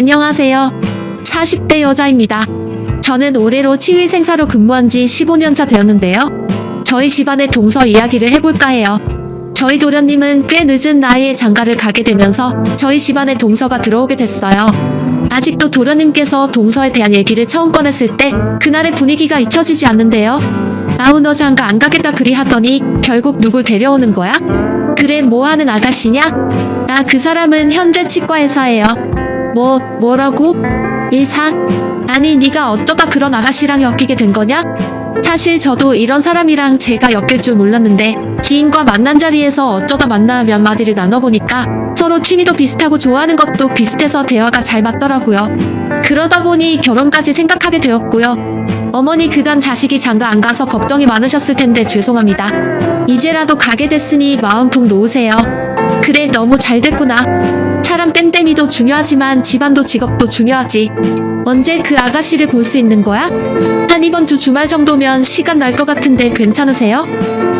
안녕하세요. 40대 여자입니다. 저는 올해로 치위생사로 근무한 지 15년차 되었는데요. 저희 집안의 동서 이야기를 해볼까 해요. 저희 도련님은 꽤 늦은 나이에 장가를 가게 되면서 저희 집안에 동서가 들어오게 됐어요. 아직도 도련님께서 동서에 대한 얘기를 처음 꺼냈을 때 그날의 분위기가 잊혀지지 않는데요. 아우 너 장가 안 가겠다 그리 하더니 결국 누굴 데려오는 거야? 그래 뭐하는 아가씨냐? 아 그 사람은 현재 치과의사예요. 뭐라고? 의사? 아니 네가 어쩌다 그런 아가씨랑 엮이게 된 거냐? 사실 저도 이런 사람이랑 제가 엮일 줄 몰랐는데 지인과 만난 자리에서 어쩌다 만나 몇 마디를 나눠보니까 서로 취미도 비슷하고 좋아하는 것도 비슷해서 대화가 잘 맞더라고요. 그러다 보니 결혼까지 생각하게 되었고요. 어머니 그간 자식이 장가 안 가서 걱정이 많으셨을 텐데 죄송합니다. 이제라도 가게 됐으니 마음 푹 놓으세요. 그래 너무 잘 됐구나. 사람 땜땜이도 중요하지만 집안도 직업도 중요하지. 언제 그 아가씨를 볼 수 있는 거야? 한 이번 주 주말 정도면 시간 날 것 같은데 괜찮으세요?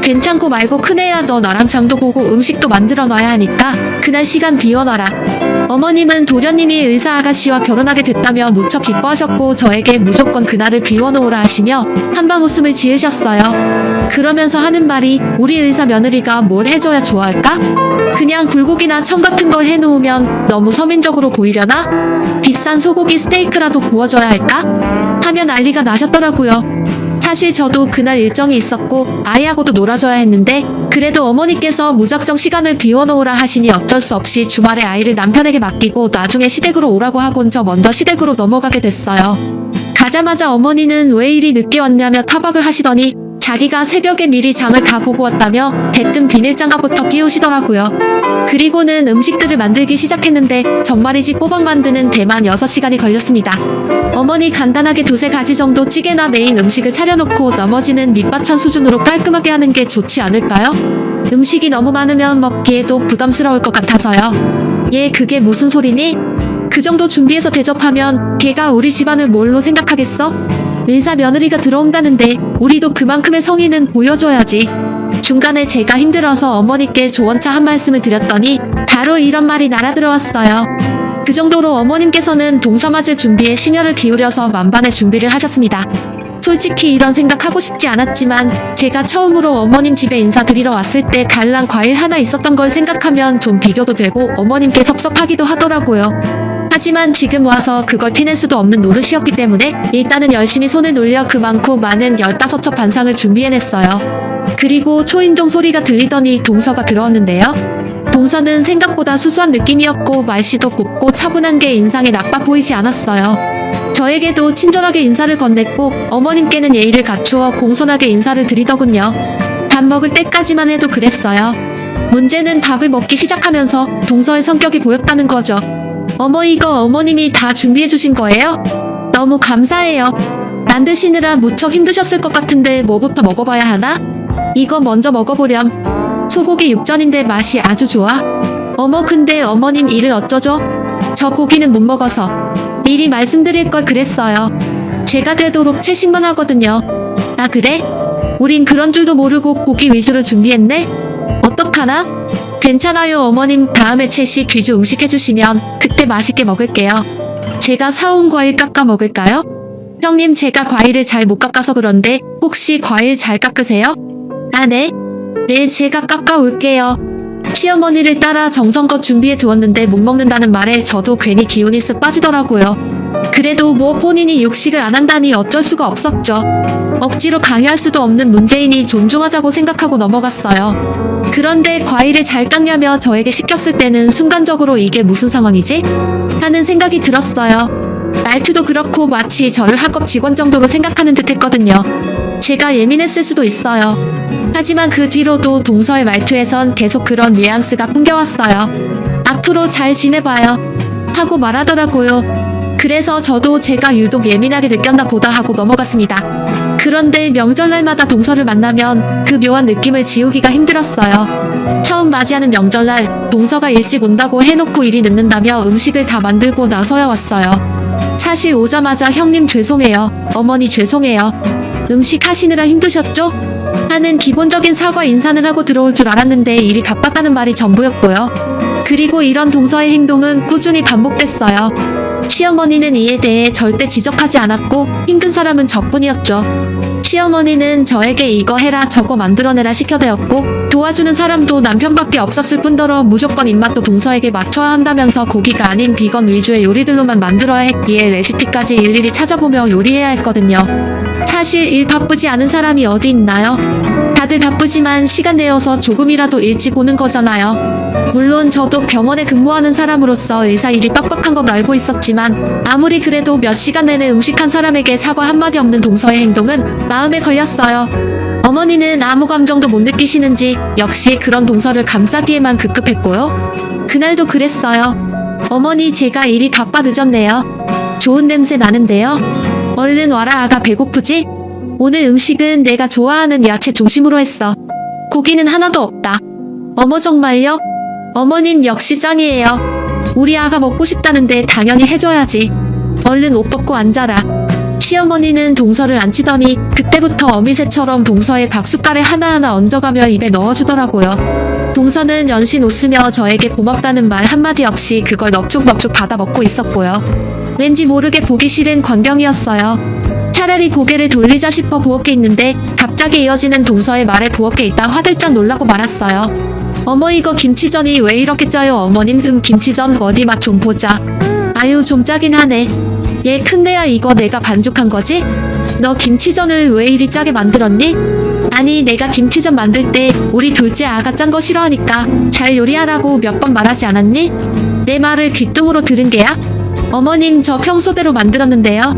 괜찮고 말고 큰애야 너 나랑 장도 보고 음식도 만들어 놔야 하니까 그날 시간 비워놔라. 어머님은 도련님이 의사 아가씨와 결혼하게 됐다며 무척 기뻐하셨고 저에게 무조건 그날을 비워놓으라 하시며 한방 웃음을 지으셨어요. 그러면서 하는 말이 우리 의사 며느리가 뭘 해줘야 좋아할까? 그냥 불고기나 청 같은 걸 해놓으면 너무 서민적으로 보이려나? 비싼 소고기 스테이크라도 구워줘야 할까? 하며 난리가 나셨더라고요. 사실 저도 그날 일정이 있었고 아이하고도 놀아줘야 했는데 그래도 어머니께서 무작정 시간을 비워놓으라 하시니 어쩔 수 없이 주말에 아이를 남편에게 맡기고 나중에 시댁으로 오라고 하곤 저 먼저 시댁으로 넘어가게 됐어요. 가자마자 어머니는 왜 이리 늦게 왔냐며 타박을 하시더니 자기가 새벽에 미리 장을 다 보고 왔다며 대뜸 비닐장갑부터 끼우시더라고요. 그리고는 음식들을 만들기 시작했는데 정말이지 꼬박 만드는 데만 6시간이 걸렸습니다. 어머니 간단하게 두세 가지 정도 찌개나 메인 음식을 차려놓고 나머지는 밑반찬 수준으로 깔끔하게 하는 게 좋지 않을까요? 음식이 너무 많으면 먹기에도 부담스러울 것 같아서요. 얘 그게 무슨 소리니? 그 정도 준비해서 대접하면 걔가 우리 집안을 뭘로 생각하겠어? 의사 며느리가 들어온다는데 우리도 그만큼의 성의는 보여줘야지. 중간에 제가 힘들어서 어머니께 조언차 한 말씀을 드렸더니 바로 이런 말이 날아들어왔어요. 그 정도로 어머님께서는 동서 맞을 준비에 심혈을 기울여서 만반의 준비를 하셨습니다. 솔직히 이런 생각하고 싶지 않았지만 제가 처음으로 어머님 집에 인사드리러 왔을 때 달랑 과일 하나 있었던 걸 생각하면 좀 비교도 되고 어머님께 섭섭하기도 하더라고요. 하지만 지금 와서 그걸 티낼 수도 없는 노릇이었기 때문에 일단은 열심히 손을 놀려 그 많고 많은 15첩 반상을 준비해냈어요. 그리고 초인종 소리가 들리더니 동서가 들어왔는데요. 동서는 생각보다 수수한 느낌이었고 말씨도 곱고 차분한 게 인상에 나빠 보이지 않았어요. 저에게도 친절하게 인사를 건넸고 어머님께는 예의를 갖추어 공손하게 인사를 드리더군요. 밥 먹을 때까지만 해도 그랬어요. 문제는 밥을 먹기 시작하면서 동서의 성격이 보였다는 거죠. 어머 이거 어머님이 다 준비해 주신 거예요? 너무 감사해요. 만드시느라 무척 힘드셨을 것 같은데 뭐부터 먹어봐야 하나? 이거 먼저 먹어보렴. 소고기 육전인데 맛이 아주 좋아. 어머 근데 어머님 이를 어쩌죠? 저 고기는 못 먹어서. 미리 말씀드릴 걸 그랬어요. 제가 되도록 채식만 하거든요. 아 그래? 우린 그런 줄도 모르고 고기 위주로 준비했네? 어떡하나? 괜찮아요 어머님 다음에 채식 위주 음식 해주시면 그때 맛있게 먹을게요. 제가 사온 과일 깎아 먹을까요? 형님 제가 과일을 잘 못 깎아서 그런데 혹시 과일 잘 깎으세요? 아 네? 네 제가 깎아 올게요. 시어머니를 따라 정성껏 준비해 두었는데 못 먹는다는 말에 저도 괜히 기운이 쓱 빠지더라고요. 그래도 뭐 본인이 육식을 안 한다니 어쩔 수가 없었죠. 억지로 강요할 수도 없는 문제이니 존중하자고 생각하고 넘어갔어요. 그런데 과일을 잘 깎냐며 저에게 시켰을 때는 순간적으로 이게 무슨 상황이지? 하는 생각이 들었어요. 말투도 그렇고 마치 저를 학업 직원 정도로 생각하는 듯 했거든요. 제가 예민했을 수도 있어요. 하지만 그 뒤로도 동서의 말투에선 계속 그런 뉘앙스가 풍겨왔어요. 앞으로 잘 지내봐요. 하고 말하더라고요. 그래서 저도 제가 유독 예민하게 느꼈나 보다 하고 넘어갔습니다. 그런데 명절날마다 동서를 만나면 그 묘한 느낌을 지우기가 힘들었어요. 처음 맞이하는 명절날 동서가 일찍 온다고 해놓고 일이 늦는다며 음식을 다 만들고 나서야 왔어요. 사실 오자마자 형님 죄송해요. 어머니 죄송해요. 음식 하시느라 힘드셨죠? 하는 기본적인 사과 인사는 하고 들어올 줄 알았는데 일이 바빴다는 말이 전부였고요. 그리고 이런 동서의 행동은 꾸준히 반복됐어요. 시어머니는 이에 대해 절대 지적하지 않았고 힘든 사람은 저뿐이었죠. 시어머니는 저에게 이거 해라 저거 만들어내라 시켜대었고 도와주는 사람도 남편밖에 없었을 뿐더러 무조건 입맛도 동서에게 맞춰야 한다면서 고기가 아닌 비건 위주의 요리들로만 만들어야 했기에 레시피까지 일일이 찾아보며 요리해야 했거든요. 사실 일 바쁘지 않은 사람이 어디 있나요? 다들 바쁘지만 시간 내어서 조금이라도 일찍 오는 거잖아요. 물론 저도 병원에 근무하는 사람으로서 의사 일이 빡빡한 건 알고 있었지만 아무리 그래도 몇 시간 내내 음식한 사람에게 사과 한마디 없는 동서의 행동은 마음에 걸렸어요. 어머니는 아무 감정도 못 느끼시는지 역시 그런 동서를 감싸기에만 급급했고요. 그날도 그랬어요. 어머니 제가 일이 바빠 늦었네요. 좋은 냄새 나는데요. 얼른 와라 아가 배고프지? 오늘 음식은 내가 좋아하는 야채 중심으로 했어. 고기는 하나도 없다. 어머 정말요? 어머님 역시 짱이에요. 우리 아가 먹고 싶다는데 당연히 해줘야지. 얼른 옷 벗고 앉아라. 시어머니는 동서를 앉히더니 그때부터 어미새처럼 동서의 밥숟갈에 하나하나 얹어가며 입에 넣어주더라고요. 동서는 연신 웃으며 저에게 고맙다는 말 한마디 없이 그걸 넙죽넙죽 받아 먹고 있었고요. 왠지 모르게 보기 싫은 광경이었어요. 차라리 고개를 돌리자 싶어 부엌에 있는데 갑자기 이어지는 동서의 말에 부엌에 있다 화들짝 놀라고 말았어요. 어머 이거 김치전이 왜 이렇게 짜요 어머님 김치전 어디 맛 좀 보자. 아유 좀 짜긴 하네. 얘 큰내야 이거 내가 반죽한 거지? 너 김치전을 왜 이리 짜게 만들었니? 아니 내가 김치전 만들 때 우리 둘째 아가 짠 거 싫어하니까 잘 요리하라고 몇 번 말하지 않았니? 내 말을 귓등으로 들은 게야? 어머님 저 평소대로 만들었는데요.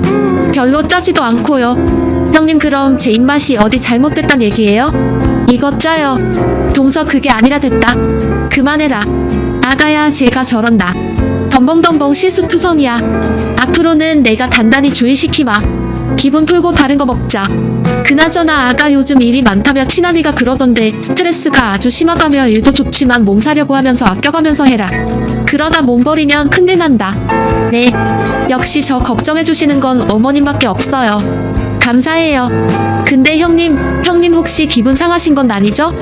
별로 짜지도 않고요. 형님 그럼 제 입맛이 어디 잘못됐단 얘기예요? 이거 짜요. 동서 그게 아니라 됐다. 그만해라. 아가야 제가 저런다. 덤벙덤벙 실수투성이야. 앞으로는 내가 단단히 주의시키마. 기분 풀고 다른 거 먹자. 그나저나 아가 요즘 일이 많다며 친한이가 그러던데 스트레스가 아주 심하다며 일도 좋지만 몸 사려고 하면서 아껴가면서 해라. 그러다 몸 버리면 큰일 난다. 네. 역시 저 걱정해주시는 건 어머님밖에 없어요. 감사해요. 근데 형님 혹시 기분 상하신 건 아니죠?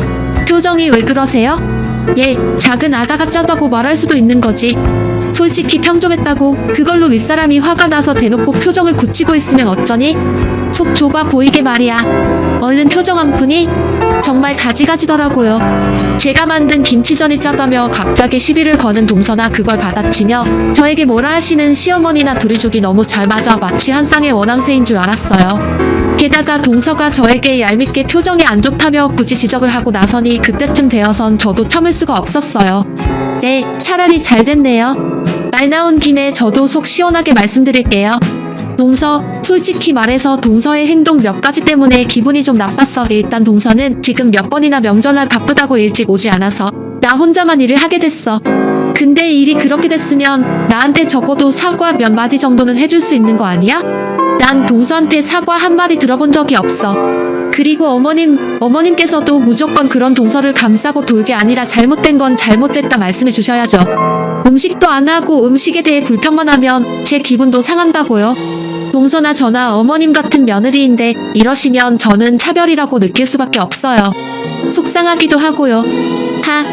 표정이 왜 그러세요? 예, 작은 아가가 짜다고 말할 수도 있는 거지. 솔직히 평정했다고 그걸로 윗사람이 화가 나서 대놓고 표정을 굳히고 있으면 어쩌니? 속 좁아 보이게 말이야. 얼른 표정 안 푸니? 정말 가지가지더라고요. 제가 만든 김치전이 짜다며 갑자기 시비를 거는 동서나 그걸 받아치며 저에게 뭐라 하시는 시어머니나 둘이족이 너무 잘 맞아 마치 한 쌍의 원앙새인 줄 알았어요. 게다가 동서가 저에게 얄밉게 표정이 안 좋다며 굳이 지적을 하고 나서니 그때쯤 되어선 저도 참을 수가 없었어요. 네, 차라리 잘 됐네요. 말 나온 김에 저도 속 시원하게 말씀드릴게요. 동서, 솔직히 말해서 동서의 행동 몇 가지 때문에 기분이 좀 나빴어. 일단 동서는 지금 몇 번이나 명절날 바쁘다고 일찍 오지 않아서 나 혼자만 일을 하게 됐어. 근데 일이 그렇게 됐으면 나한테 적어도 사과 몇 마디 정도는 해줄 수 있는 거 아니야? 난 동서한테 사과 한마디 들어본 적이 없어. 그리고 어머님께서도 무조건 그런 동서를 감싸고 돌 게 아니라 잘못된 건 잘못됐다 말씀해 주셔야죠. 음식도 안 하고 음식에 대해 불평만 하면 제 기분도 상한다고요. 동서나 저나 어머님 같은 며느리인데 이러시면 저는 차별이라고 느낄 수밖에 없어요. 속상하기도 하고요.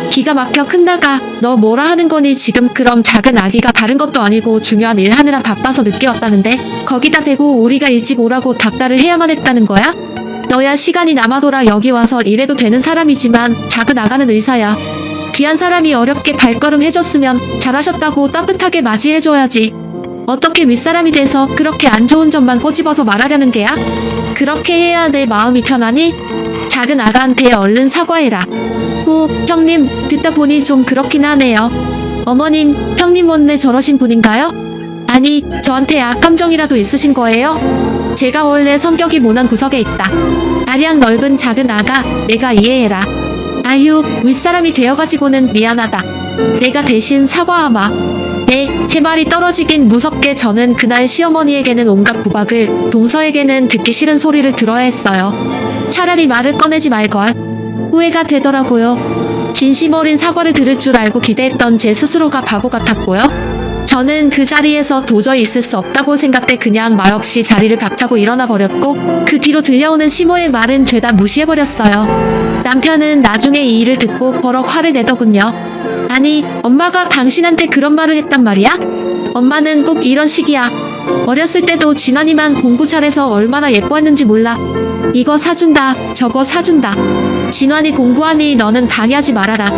기가 막혀 큰나가 너 뭐라 하는 거니 지금 그럼 작은 아기가 다른 것도 아니고 중요한 일 하느라 바빠서 늦게 왔다는데 거기다 대고 우리가 일찍 오라고 닥달을 해야만 했다는 거야? 너야 시간이 남아돌아 여기 와서 일해도 되는 사람이지만 작은 아가는 의사야. 귀한 사람이 어렵게 발걸음 해줬으면 잘하셨다고 따뜻하게 맞이해줘야지. 어떻게 윗사람이 돼서 그렇게 안 좋은 점만 꼬집어서 말하려는 게야? 그렇게 해야 내 마음이 편하니? 작은 아가한테 얼른 사과해라. 형님, 듣다 보니 좀 그렇긴 하네요. 어머님, 형님 원래 저러신 분인가요? 아니, 저한테 악감정이라도 있으신 거예요? 제가 원래 성격이 모난 구석에 있다. 아량 넓은 작은 아가, 내가 이해해라. 아유, 윗사람이 되어가지고는 미안하다. 내가 대신 사과하마. 네, 제 말이 떨어지긴 무섭게 저는 그날 시어머니에게는 온갖 구박을, 동서에게는 듣기 싫은 소리를 들어야 했어요. 차라리 말을 꺼내지 말걸. 후회가 되더라고요. 진심 어린 사과를 들을 줄 알고 기대했던 제 스스로가 바보 같았고요. 저는 그 자리에서 도저히 있을 수 없다고 생각돼 그냥 말없이 자리를 박차고 일어나 버렸고 그 뒤로 들려오는 시모의 말은 죄다 무시해버렸어요. 남편은 나중에 이 일을 듣고 버럭 화를 내더군요. 아니, 엄마가 당신한테 그런 말을 했단 말이야? 엄마는 꼭 이런 식이야. 어렸을 때도 진환이만 공부 잘해서 얼마나 예뻐했는지 몰라. 이거 사준다, 저거 사준다. 진환이 공부하니 너는 방해하지 말아라.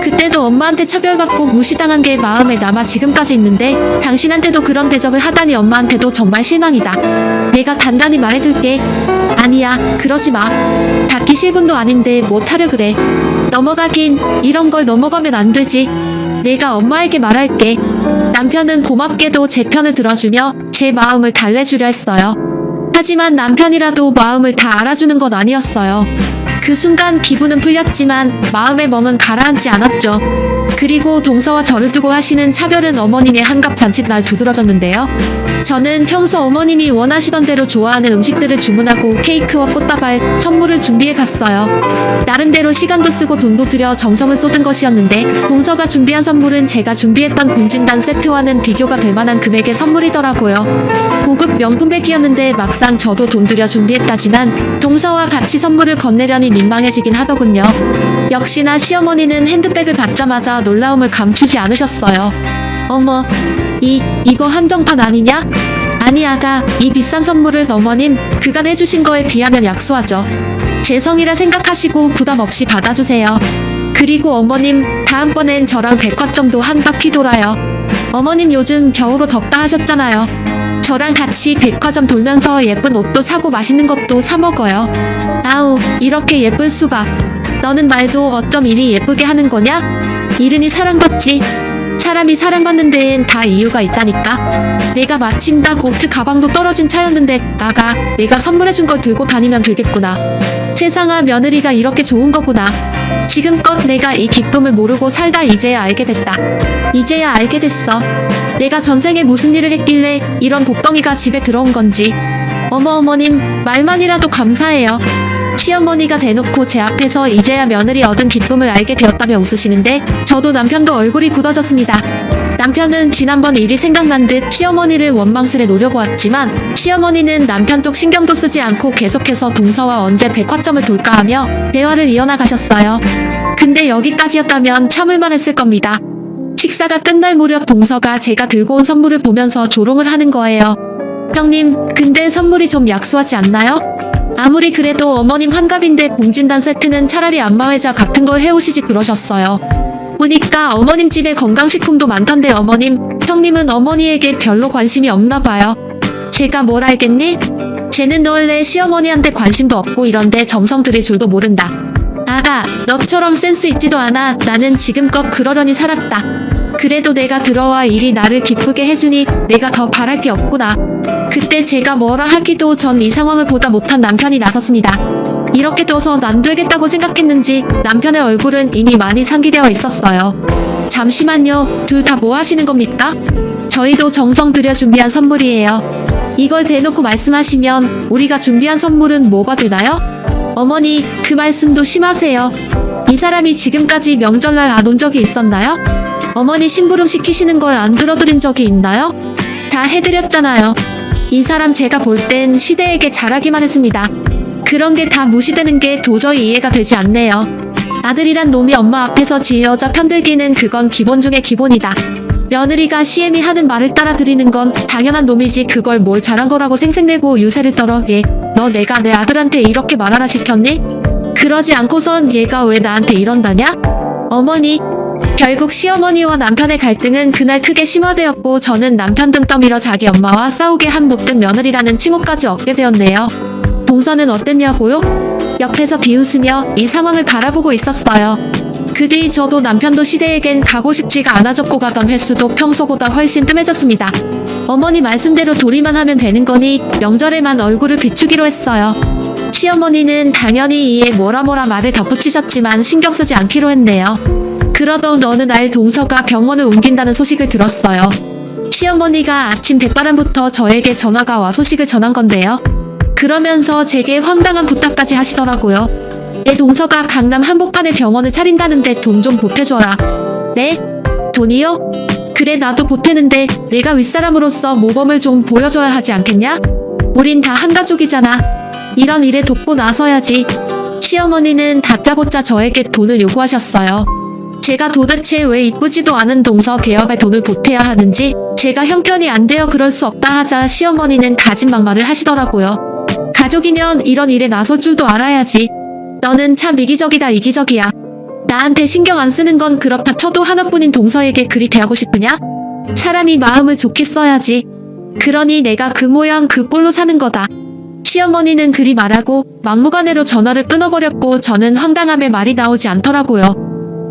그때도 엄마한테 차별받고 무시당한 게 마음에 남아 지금까지 있는데 당신한테도 그런 대접을 하다니 엄마한테도 정말 실망이다. 내가 단단히 말해둘게. 아니야, 그러지 마. 닫기 10분도 아닌데 못하려 그래. 넘어가긴 이런 걸 넘어가면 안 되지. 내가 엄마에게 말할게. 남편은 고맙게도 제 편을 들어주며 제 마음을 달래주려 했어요. 하지만 남편이라도 마음을 다 알아주는 건 아니었어요. 그 순간 기분은 풀렸지만 마음의 멍은 가라앉지 않았죠. 그리고 동서와 저를 두고 하시는 차별은 어머님의 한갑 잔칫날 두드러졌는데요. 저는 평소 어머님이 원하시던 대로 좋아하는 음식들을 주문하고 케이크와 꽃다발, 선물을 준비해 갔어요. 나름대로 시간도 쓰고 돈도 들여 정성을 쏟은 것이었는데 동서가 준비한 선물은 제가 준비했던 공진단 세트와는 비교가 될 만한 금액의 선물이더라고요. 고급 명품백이었는데 막상 저도 돈 들여 준비했다지만 동서와 같이 선물을 건네려니 민망해지긴 하더군요. 역시나 시어머니는 핸드백을 받자마자 놀라움을 감추지 않으셨어요. 어머, 이거 한정판 아니냐? 아니 아가, 이 비싼 선물을 어머님 그간 해주신 거에 비하면 약소하죠. 제 성이라 생각하시고 부담 없이 받아주세요. 그리고 어머님 다음번엔 저랑 백화점도 한 바퀴 돌아요. 어머님 요즘 겨울옷 덥다 하셨잖아요. 저랑 같이 백화점 돌면서 예쁜 옷도 사고 맛있는 것도 사 먹어요. 아우, 이렇게 예쁠 수가. 너는 말도 어쩜 이리 예쁘게 하는 거냐? 이른이 사랑받지. 사람이 사랑받는 데엔 다 이유가 있다니까. 내가 마침 딱 오트 가방도 떨어진 차였는데 아가, 내가 선물해준 걸 들고 다니면 되겠구나. 세상아, 며느리가 이렇게 좋은 거구나. 지금껏 내가 이 기쁨을 모르고 살다 이제야 알게 됐다. 이제야 알게 됐어. 내가 전생에 무슨 일을 했길래 이런 복덩이가 집에 들어온 건지. 어머 어머님, 말만이라도 감사해요. 시어머니가 대놓고 제 앞에서 이제야 며느리 얻은 기쁨을 알게 되었다며 웃으시는데 저도 남편도 얼굴이 굳어졌습니다. 남편은 지난번 일이 생각난 듯 시어머니를 원망스레 노려보았지만 시어머니는 남편 쪽 신경도 쓰지 않고 계속해서 동서와 언제 백화점을 돌까 하며 대화를 이어나가셨어요. 근데 여기까지였다면 참을만 했을 겁니다. 식사가 끝날 무렵 동서가 제가 들고 온 선물을 보면서 조롱을 하는 거예요. 형님, 근데 선물이 좀 약소하지 않나요? 아무리 그래도 어머님 환갑인데 공진단 세트는 차라리 안마의자 같은 걸 해오시지 그러셨어요. 보니까 어머님 집에 건강식품도 많던데 어머님, 형님은 어머니에게 별로 관심이 없나 봐요. 제가 뭘 알겠니? 쟤는 원래 시어머니한테 관심도 없고 이런데 정성 들일 줄도 모른다. 아가, 너처럼 센스 있지도 않아. 나는 지금껏 그러려니 살았다. 그래도 내가 들어와 일이 나를 기쁘게 해주니 내가 더 바랄 게 없구나. 그때 제가 뭐라 하기도 전 이 상황을 보다 못한 남편이 나섰습니다. 이렇게 둬선 안 되겠다고 생각했는지 남편의 얼굴은 이미 많이 상기되어 있었어요. 잠시만요, 둘 다 뭐 하시는 겁니까? 저희도 정성 들여 준비한 선물이에요. 이걸 대놓고 말씀하시면 우리가 준비한 선물은 뭐가 되나요? 어머니, 그 말씀도 심하세요. 이 사람이 지금까지 명절날 안 온 적이 있었나요? 어머니 심부름 시키시는 걸 안 들어드린 적이 있나요? 다 해드렸잖아요. 이 사람 제가 볼 땐 시대에게 잘하기만 했습니다. 그런 게 다 무시되는 게 도저히 이해가 되지 않네요. 아들이란 놈이 엄마 앞에서 지 여자 편들기는 그건 기본 중에 기본이다. 며느리가 시애미 하는 말을 따라드리는 건 당연한 놈이지 그걸 뭘 잘한 거라고 생색내고 유세를 떨어. 얘, 너 내가 내 아들한테 이렇게 말하라 시켰니? 그러지 않고선 얘가 왜 나한테 이런다냐? 어머니, 결국 시어머니와 남편의 갈등은 그날 크게 심화되었고 저는 남편 등 떠밀어 자기 엄마와 싸우게 한 못된 며느리라는 칭호까지 얻게 되었네요. 동서는 어땠냐고요? 옆에서 비웃으며 이 상황을 바라보고 있었어요. 그 뒤 저도 남편도 시대에겐 가고 싶지가 않아졌고 가던 횟수도 평소보다 훨씬 뜸해졌습니다. 어머니 말씀대로 도리만 하면 되는 거니 명절에만 얼굴을 비추기로 했어요. 시어머니는 당연히 이에 뭐라 말을 덧붙이셨지만 신경 쓰지 않기로 했네요. 그러던 어느 날 동서가 병원을 옮긴다는 소식을 들었어요. 시어머니가 아침 대바람부터 저에게 전화가 와 소식을 전한 건데요. 그러면서 제게 황당한 부탁까지 하시더라고요. 내 동서가 강남 한복판에 병원을 차린다는데 돈 좀 보태줘라. 네? 돈이요? 그래, 나도 보태는데 내가 윗사람으로서 모범을 좀 보여줘야 하지 않겠냐? 우린 다 한 가족이잖아. 이런 일에 돕고 나서야지. 시어머니는 다짜고짜 저에게 돈을 요구하셨어요. 제가 도대체 왜 이쁘지도 않은 동서 개업에 돈을 보태야 하는지 제가 형편이 안 되어 그럴 수 없다 하자 시어머니는 가진막말을 하시더라고요. 가족이면 이런 일에 나설 줄도 알아야지. 너는 참 이기적이야. 나한테 신경 안 쓰는 건 그렇다 쳐도 하나뿐인 동서에게 그리 대하고 싶으냐? 사람이 마음을 좋게 써야지. 그러니 내가 그 모양 그 꼴로 사는 거다. 시어머니는 그리 말하고 막무가내로 전화를 끊어버렸고 저는 황당함에 말이 나오지 않더라고요.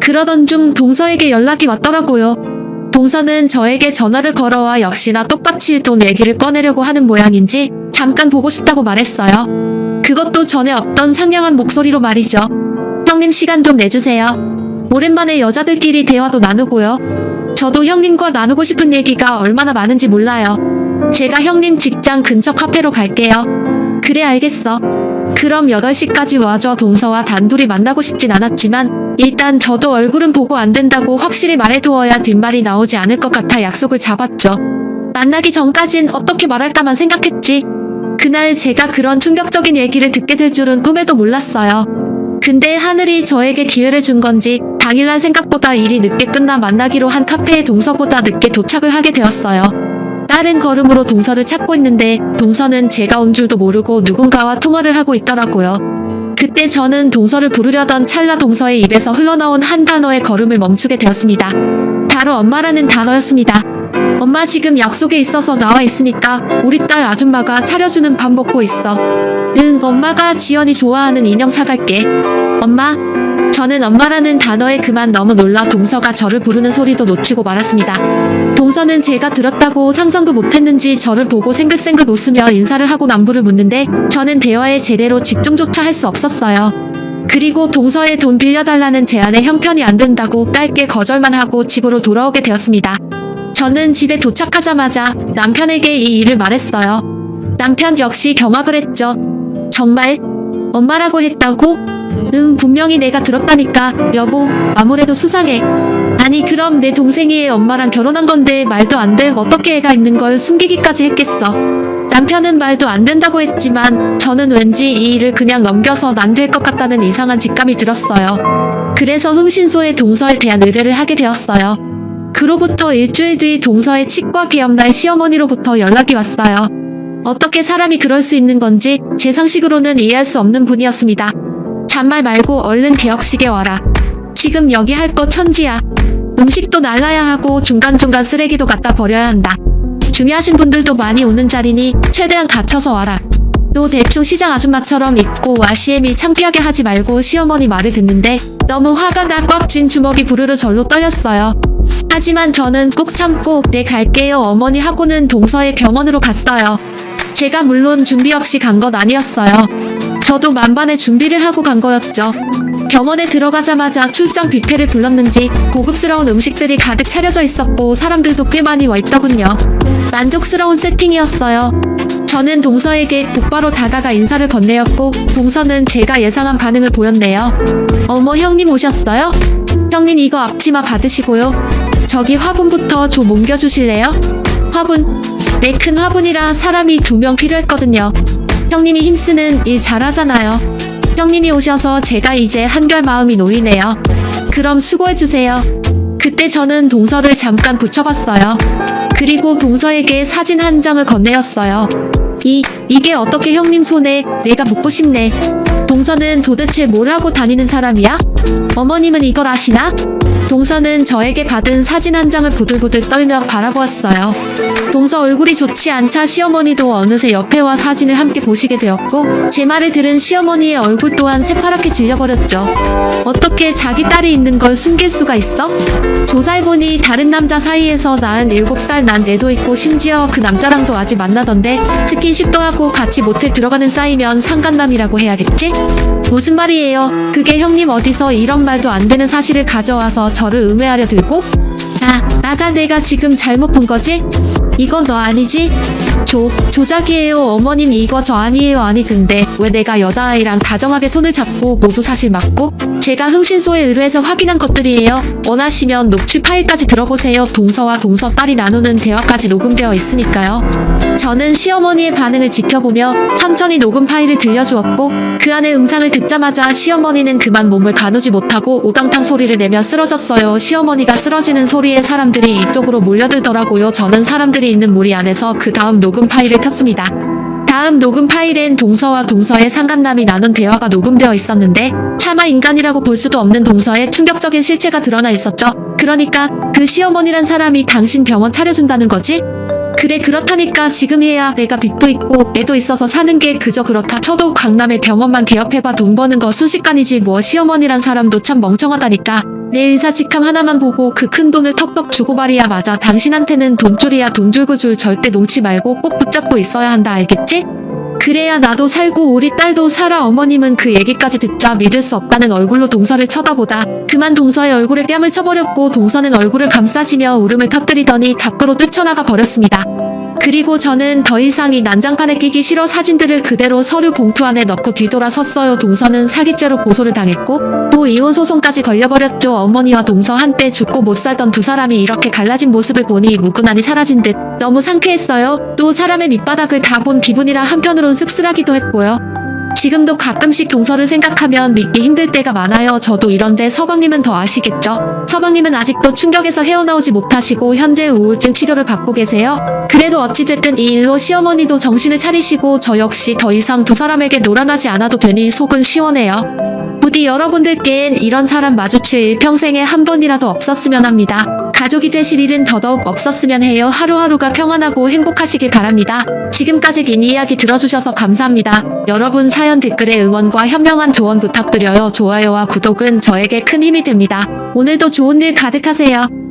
그러던 중 동서에게 연락이 왔더라고요. 동서는 저에게 전화를 걸어와 역시나 똑같이 돈 얘기를 꺼내려고 하는 모양인지 잠깐 보고 싶다고 말했어요. 그것도 전에 없던 상냥한 목소리로 말이죠. 형님 시간 좀 내주세요. 오랜만에 여자들끼리 대화도 나누고요. 저도 형님과 나누고 싶은 얘기가 얼마나 많은지 몰라요. 제가 형님 직장 근처 카페로 갈게요. 그래 알겠어. 그럼 8시까지 와줘. 동서와 단둘이 만나고 싶진 않았지만 일단 저도 얼굴은 보고 안 된다고 확실히 말해두어야 뒷말이 나오지 않을 것 같아 약속을 잡았죠. 만나기 전까진 어떻게 말할까만 생각했지. 그날 제가 그런 충격적인 얘기를 듣게 될 줄은 꿈에도 몰랐어요. 근데 하늘이 저에게 기회를 준 건지 당일날 생각보다 일이 늦게 끝나 만나기로 한 카페에 동서보다 늦게 도착을 하게 되었어요. 빠른 걸음으로 동서를 찾고 있는데 동서는 제가 온 줄도 모르고 누군가와 통화를 하고 있더라고요. 그때 저는 동서를 부르려던 찰나 동서의 입에서 흘러나온 한 단어의 걸음을 멈추게 되었습니다. 바로 엄마라는 단어였습니다. 엄마 지금 약속에 있어서 나와 있으니까 우리 딸 아줌마가 차려주는 밥 먹고 있어. 응, 엄마가 지연이 좋아하는 인형 사갈게. 엄마. 저는 엄마라는 단어에 그만 너무 놀라 동서가 저를 부르는 소리도 놓치고 말았습니다. 동서는 제가 들었다고 상상도 못했는지 저를 보고 생긋생긋 웃으며 인사를 하고 남부를 묻는데 저는 대화에 제대로 집중조차 할 수 없었어요. 그리고 동서의 돈 빌려달라는 제안에 형편이 안 된다고 짧게 거절만 하고 집으로 돌아오게 되었습니다. 저는 집에 도착하자마자 남편에게 이 일을 말했어요. 남편 역시 경악을 했죠. 정말? 엄마라고 했다고? 응, 분명히 내가 들었다니까. 여보, 아무래도 수상해. 아니 그럼 내 동생이 애 엄마랑 결혼한 건데 말도 안 돼. 어떻게 애가 있는 걸 숨기기까지 했겠어. 남편은 말도 안 된다고 했지만 저는 왠지 이 일을 그냥 넘겨선 안 될 것 같다는 이상한 직감이 들었어요. 그래서 흥신소에 동서에 대한 의뢰를 하게 되었어요. 그로부터 일주일 뒤 동서의 치과 기업날 시어머니로부터 연락이 왔어요. 어떻게 사람이 그럴 수 있는 건지 제 상식으로는 이해할 수 없는 분이었습니다. 잔말 말고 얼른 개업식에 와라. 지금 여기 할 거 천지야. 음식도 날라야 하고 중간중간 쓰레기도 갖다 버려야 한다. 중요하신 분들도 많이 오는 자리니 최대한 갖춰서 와라. 또 대충 시장 아줌마처럼 입고 와. 시엠이 창피하게 하지 말고 시어머니 말을 듣는데 너무 화가 나 꽉 쥔 주먹이 부르르 절로 떨렸어요. 하지만 저는 꾹 참고 네 갈게요 어머니 하고는 동서의 병원으로 갔어요. 제가 물론 준비 없이 간 건 아니었어요. 저도 만반의 준비를 하고 간 거였죠. 병원에 들어가자마자 출장 뷔페를 불렀는지 고급스러운 음식들이 가득 차려져 있었고 사람들도 꽤 많이 와 있더군요. 만족스러운 세팅이었어요. 저는 동서에게 곧바로 다가가 인사를 건네었고 동서는 제가 예상한 반응을 보였네요. 어머 형님 오셨어요? 형님 이거 앞치마 받으시고요. 저기 화분부터 좀 옮겨주실래요? 화분? 네, 큰 화분이라 사람이 2명 필요했거든요. 형님이 힘쓰는 일 잘하잖아요. 형님이 오셔서 제가 이제 한결 마음이 놓이네요. 그럼 수고해주세요. 그때 저는 동서를 잠깐 붙여봤어요. 그리고 동서에게 사진 한 장을 건네었어요. 이게 어떻게 형님 손에. 내가 묻고 싶네. 동서는 도대체 뭘 하고 다니는 사람이야? 어머님은 이걸 아시나? 동서는 저에게 받은 사진 한 장을 부들부들 떨며 바라보았어요. 동서 얼굴이 좋지 않자 시어머니도 어느새 옆에 와 사진을 함께 보시게 되었고 제 말을 들은 시어머니의 얼굴 또한 새파랗게 질려버렸죠. 어떻게 자기 딸이 있는 걸 숨길 수가 있어? 조사해보니 다른 남자 사이에서 낳은 7살 난 애도 있고 심지어 그 남자랑도 아직 만나던데 스킨십도 하고 같이 모텔 들어가는 사이면 상간남이라고 해야겠지? 무슨 말이에요? 그게 형님 어디서 이런 말도 안 되는 사실을 가져와서 저를 음해하려 들고? 아, 나가 내가 지금 잘못 본 거지? 이건 너 아니지? 조작이에요. 어머님 이거 저 아니에요. 아니 근데 왜 내가 여자아이랑 다정하게 손을 잡고 모두 사실 맞고 제가 흥신소에 의뢰해서 확인한 것들이에요. 원하시면 녹취 파일까지 들어보세요. 동서와 동서 딸이 나누는 대화까지 녹음되어 있으니까요. 저는 시어머니의 반응을 지켜보며 천천히 녹음 파일을 들려주었고 그 안에 음상을 듣자마자 시어머니는 그만 몸을 가누지 못하고 우당탕 소리를 내며 쓰러졌어요. 시어머니가 쓰러지는 소리에 사람들이 이쪽으로 몰려들더라고요. 저는 사람들이 있는 무리 안에서 그 다음 녹음 파일을 켰습니다. 다음 녹음 파일엔 동서와 동서의 상간남이 나눈 대화가 녹음되어 있었는데 차마 인간이라고 볼 수도 없는 동서의 충격적인 실체가 드러나 있었죠. 그러니까 그 시어머니란 사람이 당신 병원 차려준다는 거지? 그래 그렇다니까 지금이야 내가 빚도 있고 애도 있어서 사는 게 그저 그렇다 쳐도 강남의 병원만 개업해봐 돈 버는 거 순식간이지 뭐 시어머니란 사람도 참 멍청하다니까 내 의사 직함 하나만 보고 그 큰 돈을 턱턱 주고 말이야 맞아 당신한테는 돈줄이야 돈 줄고 줄 절대 놓지 말고 꼭 붙잡고 있어야 한다 알겠지? 그래야 나도 살고 우리 딸도 살아 어머님은 그 얘기까지 듣자 믿을 수 없다는 얼굴로 동서를 쳐다보다 그만 동서의 얼굴에 뺨을 쳐버렸고 동서는 얼굴을 감싸시며 울음을 터뜨리더니 밖으로 뛰쳐나가 버렸습니다. 그리고 저는 더 이상 이 난장판에 끼기 싫어 사진들을 그대로 서류 봉투 안에 넣고 뒤돌아섰어요. 동서는 사기죄로 고소를 당했고 또 이혼 소송까지 걸려버렸죠. 어머니와 동서 한때 죽고 못 살던 두 사람이 이렇게 갈라진 모습을 보니 묵은안이 사라진 듯 너무 상쾌했어요. 또 사람의 밑바닥을 다 본 기분이라 한편으론 씁쓸하기도 했고요. 지금도 가끔씩 동서를 생각하면 믿기 힘들 때가 많아요. 저도 이런데 서방님은 더 아시겠죠? 서방님은 아직도 충격에서 헤어나오지 못하시고 현재 우울증 치료를 받고 계세요. 그래도 어찌됐든 이 일로 시어머니도 정신을 차리시고 저 역시 더 이상 두 사람에게 놀아나지 않아도 되니 속은 시원해요. 부디 여러분들께엔 이런 사람 마주칠 일평생에 한 번이라도 없었으면 합니다. 가족이 되실 일은 더더욱 없었으면 해요. 하루하루가 평안하고 행복하시길 바랍니다. 지금까지 긴 이야기 들어주셔서 감사합니다. 여러분 사연 댓글에 응원과 현명한 조언 부탁드려요. 좋아요와 구독은 저에게 큰 힘이 됩니다. 오늘도 좋은 일 가득하세요.